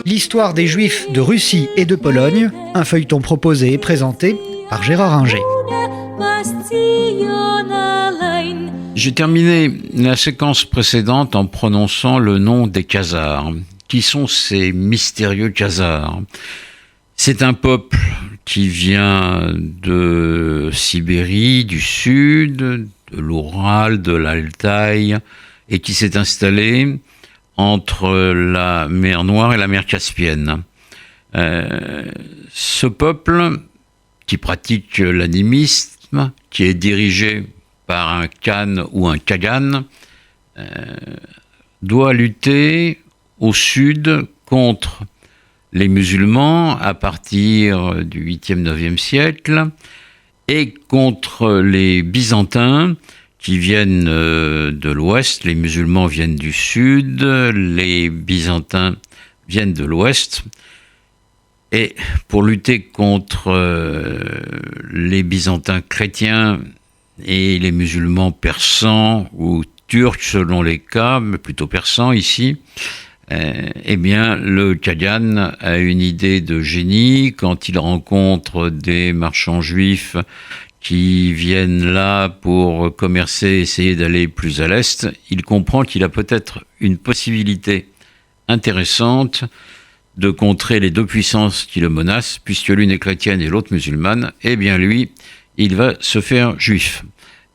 L'histoire des Juifs de Russie et de Pologne, un feuilleton proposé et présenté par Gérard Inger. J'ai terminé la séquence précédente en prononçant le nom des Khazars. Qui sont ces mystérieux Khazars ? C'est un peuple qui vient de Sibérie, du sud, de l'Oural, de l'Altaï, et qui s'est installé entre la mer Noire et la mer Caspienne. Ce peuple, qui pratique l'animisme, qui est dirigé par un Khan ou un Kagan, doit lutter au sud contre les musulmans à partir du 8e, 9e siècle et contre les Byzantins qui viennent de l'ouest. Les musulmans viennent du sud, les Byzantins viennent de l'ouest. Et pour lutter contre les Byzantins chrétiens et les musulmans persans ou turcs selon les cas, mais plutôt persans ici, eh bien, le Kagan a une idée de génie quand il rencontre des marchands juifs qui viennent là pour commercer, essayer d'aller plus à l'est. Il comprend qu'il a peut-être une possibilité intéressante de contrer les deux puissances qui le menacent, puisque l'une est chrétienne et l'autre musulmane. Eh bien, lui, il va se faire juif.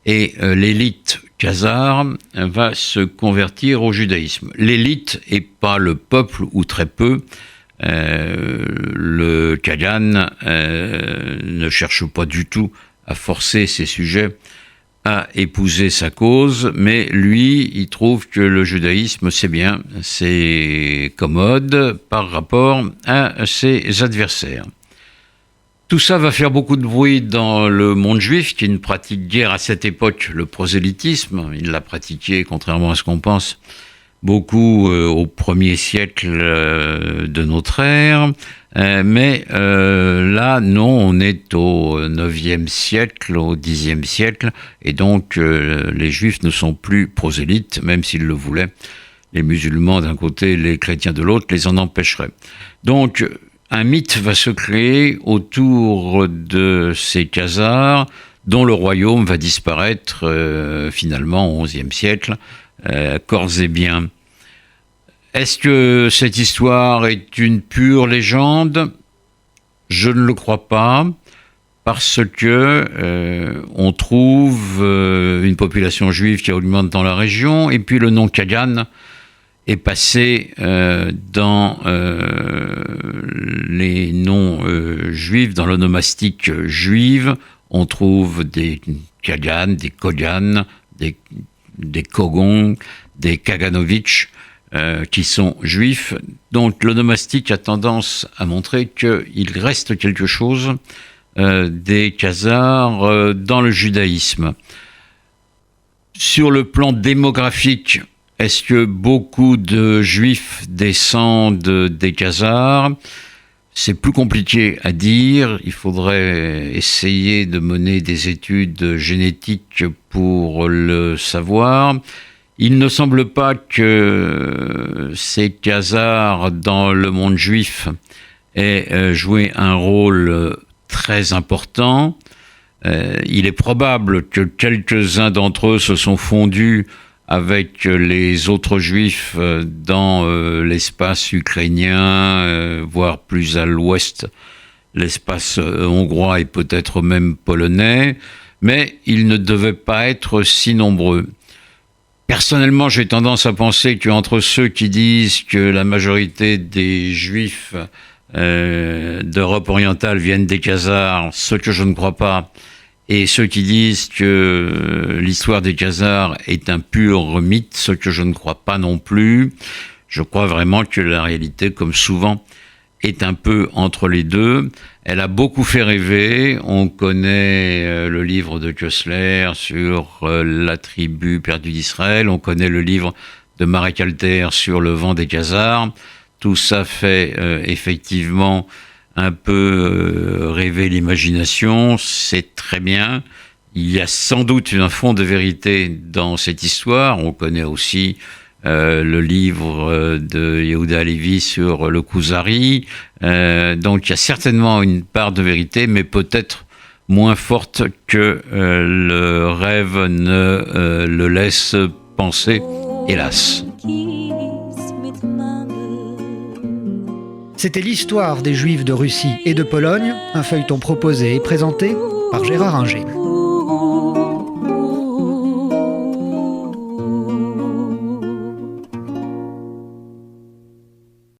Et l'élite khazare va se convertir au judaïsme. L'élite et pas le peuple ou très peu. Le Kagan ne cherche pas du tout à forcer ses sujets à épouser sa cause, mais lui, il trouve que le judaïsme, c'est bien, c'est commode par rapport à ses adversaires. Tout ça va faire beaucoup de bruit dans le monde juif, qui ne pratique guère à cette époque le prosélytisme. Il l'a pratiqué, contrairement à ce qu'on pense, beaucoup au 1er siècle de notre ère. Mais là, non, on est au 9e siècle, au 10e siècle, et donc les juifs ne sont plus prosélytes, même s'ils le voulaient. Les musulmans d'un côté, les chrétiens de l'autre, les en empêcheraient. Donc, un mythe va se créer autour de ces Khazars, dont le royaume va disparaître finalement au XIe siècle, corps et biens. Est-ce que cette histoire est une pure légende ? Je ne le crois pas, parce que on trouve une population juive qui augmente dans la région, et puis le nom Kagan est passé dans les noms juifs, dans l'onomastique juive. On trouve des Kagan, des Kogan, des Kogon, des Kaganovitch, qui sont juifs. Donc l'onomastique a tendance à montrer qu'il reste quelque chose des Khazars dans le judaïsme. Sur le plan démographique, est-ce que beaucoup de juifs descendent des Khazars ? C'est plus compliqué à dire. Il faudrait essayer de mener des études génétiques pour le savoir. Il ne semble pas que ces Khazars dans le monde juif aient joué un rôle très important. Il est probable que quelques-uns d'entre eux se sont fondus avec les autres juifs dans l'espace ukrainien, voire plus à l'ouest, l'espace hongrois et peut-être même polonais, mais ils ne devaient pas être si nombreux. Personnellement, j'ai tendance à penser qu'entre ceux qui disent que la majorité des juifs d'Europe orientale viennent des Khazars, ce que je ne crois pas, et ceux qui disent que l'histoire des Khazars est un pur mythe, ce que je ne crois pas non plus. Je crois vraiment que la réalité, comme souvent, est un peu entre les deux. Elle a beaucoup fait rêver. On connaît le livre de Koestler sur la tribu perdue d'Israël. On connaît le livre de Marek Alter sur le vent des Khazars. Tout ça fait effectivement un peu rêver l'imagination. C'est très bien. Il y a sans doute un fond de vérité dans cette histoire. On connaît aussi le livre de Yehuda Halevi sur le Kuzari. Donc il y a certainement une part de vérité, mais peut-être moins forte que le rêve ne le laisse penser, hélas. C'était l'histoire des Juifs de Russie et de Pologne, un feuilleton proposé et présenté par Gérard Inger.